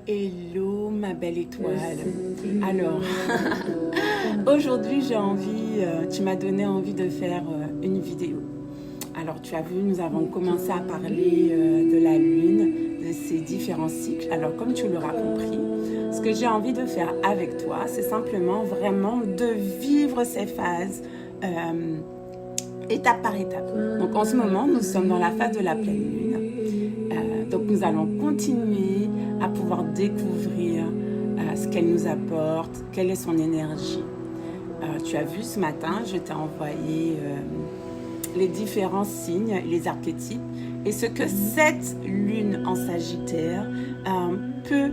Hello ma belle étoile. Alors, aujourd'hui j'ai envie, tu m'as donné envie de faire une vidéo. Alors tu as vu, nous avons commencé à parler de la lune, de ses différents cycles. Alors comme tu l'auras compris, ce que j'ai envie de faire avec toi, c'est simplement vraiment de vivre ces phases étape par étape. Donc en ce moment, nous sommes dans la phase de la pleine lune. Donc nous allons continuer à pouvoir découvrir ce qu'elle nous apporte, quelle est son énergie. Tu as vu ce matin, je t'ai envoyé les différents signes, les archétypes, et ce que cette lune en Sagittaire peut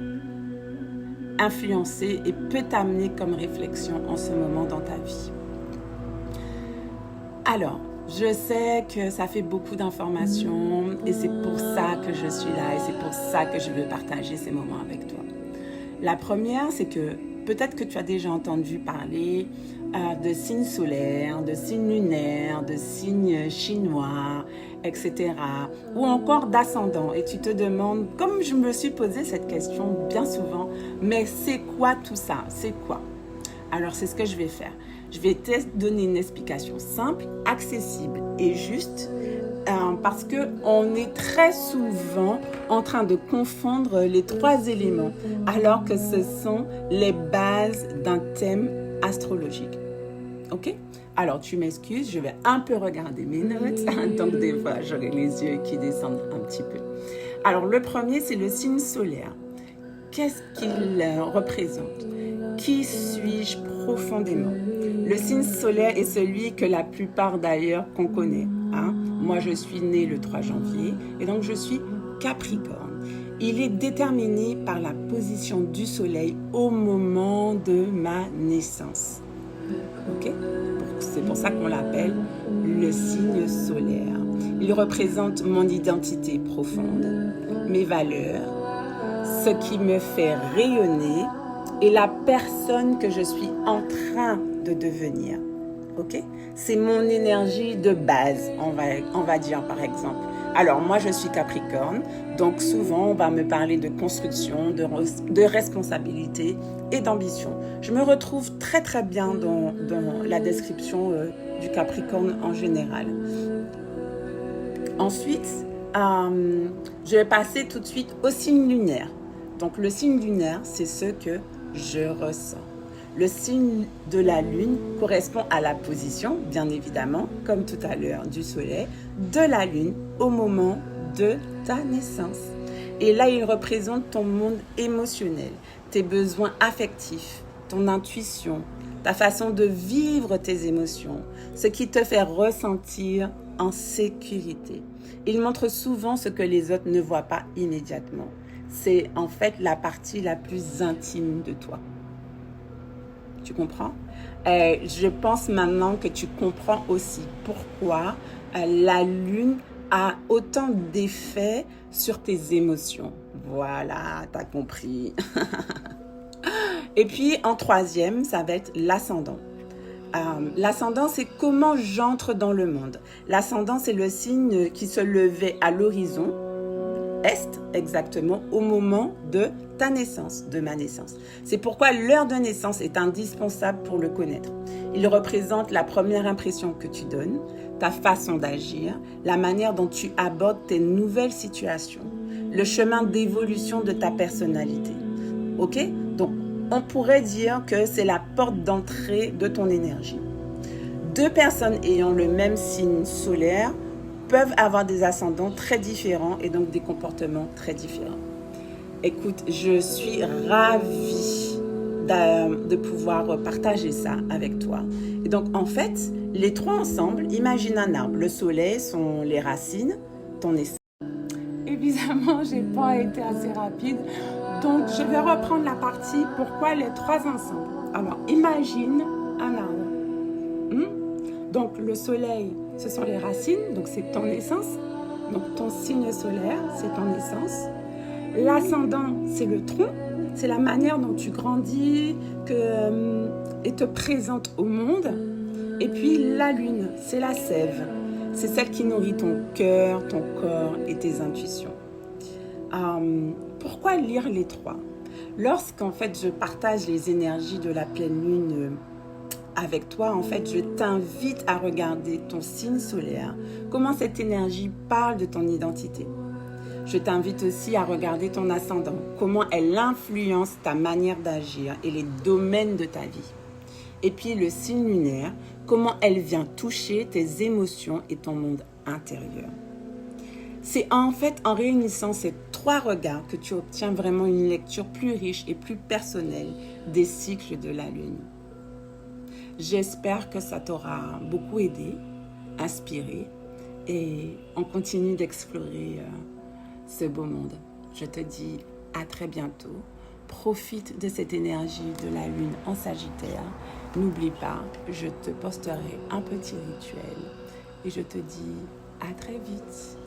influencer et peut t'amener comme réflexion en ce moment dans ta vie. Alors, je sais que ça fait beaucoup d'informations et c'est pour ça que je suis là et c'est pour ça que je veux partager ces moments avec toi. La première, c'est que peut-être que tu as déjà entendu parler de signes solaires, de signes lunaires, de signes chinois, etc. Ou encore d'ascendant. Et tu te demandes, comme je me suis posé cette question bien souvent, mais c'est quoi tout ça? C'est quoi? Alors, c'est ce que je vais faire. Je vais te donner une explication simple, accessible et juste parce qu'on est très souvent en train de confondre les trois éléments alors que ce sont les bases d'un thème astrologique. Ok? Alors, tu m'excuses, je vais un peu regarder mes notes, donc des fois, j'aurai les yeux qui descendent un petit peu. Alors, le premier, c'est le signe solaire. Qu'est-ce qu'il représente? Qui suis-je profondément? Le signe solaire est celui que la plupart d'ailleurs qu'on connaît. Moi, je suis née le 3 janvier et donc je suis Capricorne. Il est déterminé par la position du soleil au moment de ma naissance. Ok? C'est pour ça qu'on l'appelle le signe solaire. Il représente mon identité profonde, mes valeurs, ce qui me fait rayonner et la personne que je suis en train de devenir. Ok? C'est mon énergie de base, on va dire par exemple. Alors moi je suis Capricorne, donc souvent on va me parler de construction, de responsabilité et d'ambition. Je me retrouve très très bien dans la description du Capricorne en général. Ensuite, je vais passer tout de suite au signe lunaire. Donc le signe lunaire, c'est ce que je ressens. Le signe de la lune correspond à la position, bien évidemment, comme tout à l'heure, du soleil, de la lune au moment de ta naissance. Et là, il représente ton monde émotionnel, tes besoins affectifs, ton intuition, ta façon de vivre tes émotions, ce qui te fait ressentir en sécurité. Il montre souvent ce que les autres ne voient pas immédiatement. C'est en fait la partie la plus intime de toi. Tu comprends? Je pense maintenant que tu comprends aussi pourquoi la lune a autant d'effets sur tes émotions. Voilà, tu as compris. Et puis en troisième, ça va être l'ascendant. L'ascendant, c'est comment j'entre dans le monde. L'ascendant, c'est le signe qui se levait à l'horizon est exactement au moment de ta naissance, de ma naissance. C'est pourquoi l'heure de naissance est indispensable pour le connaître. Il représente la première impression que tu donnes, ta façon d'agir, la manière dont tu abordes tes nouvelles situations, le chemin d'évolution de ta personnalité. Ok? Donc, on pourrait dire que c'est la porte d'entrée de ton énergie. Deux personnes ayant le même signe solaire peuvent avoir des ascendants très différents et donc des comportements très différents. Écoute, je suis ravie de pouvoir partager ça avec toi. Et donc, en fait, les trois ensemble, imagine un arbre. Le soleil sont les racines, ton essence. Évidemment, je n'ai pas été assez rapide. Donc, je vais reprendre la partie pourquoi les trois ensemble. Alors, imagine un arbre. Donc, le soleil, ce sont les racines, donc c'est ton essence. Donc, ton signe solaire, c'est ton essence. L'ascendant, c'est le tronc, c'est la manière dont tu grandis et te présentes au monde. Et puis, la lune, c'est la sève. C'est celle qui nourrit ton cœur, ton corps et tes intuitions. Pourquoi lire les trois? Lorsqu'en fait je partage les énergies de la pleine lune avec toi, en fait, je t'invite à regarder ton signe solaire, comment cette énergie parle de ton identité. Je t'invite aussi à regarder ton ascendant, comment elle influence ta manière d'agir et les domaines de ta vie. Et puis le signe lunaire, comment elle vient toucher tes émotions et ton monde intérieur. C'est en fait en réunissant ces 3 regards que tu obtiens vraiment une lecture plus riche et plus personnelle des cycles de la lune. J'espère que ça t'aura beaucoup aidé, inspiré, et on continue d'explorer ce beau monde. Je te dis à très bientôt. Profite de cette énergie de la lune en Sagittaire. N'oublie pas, je te posterai un petit rituel et je te dis à très vite.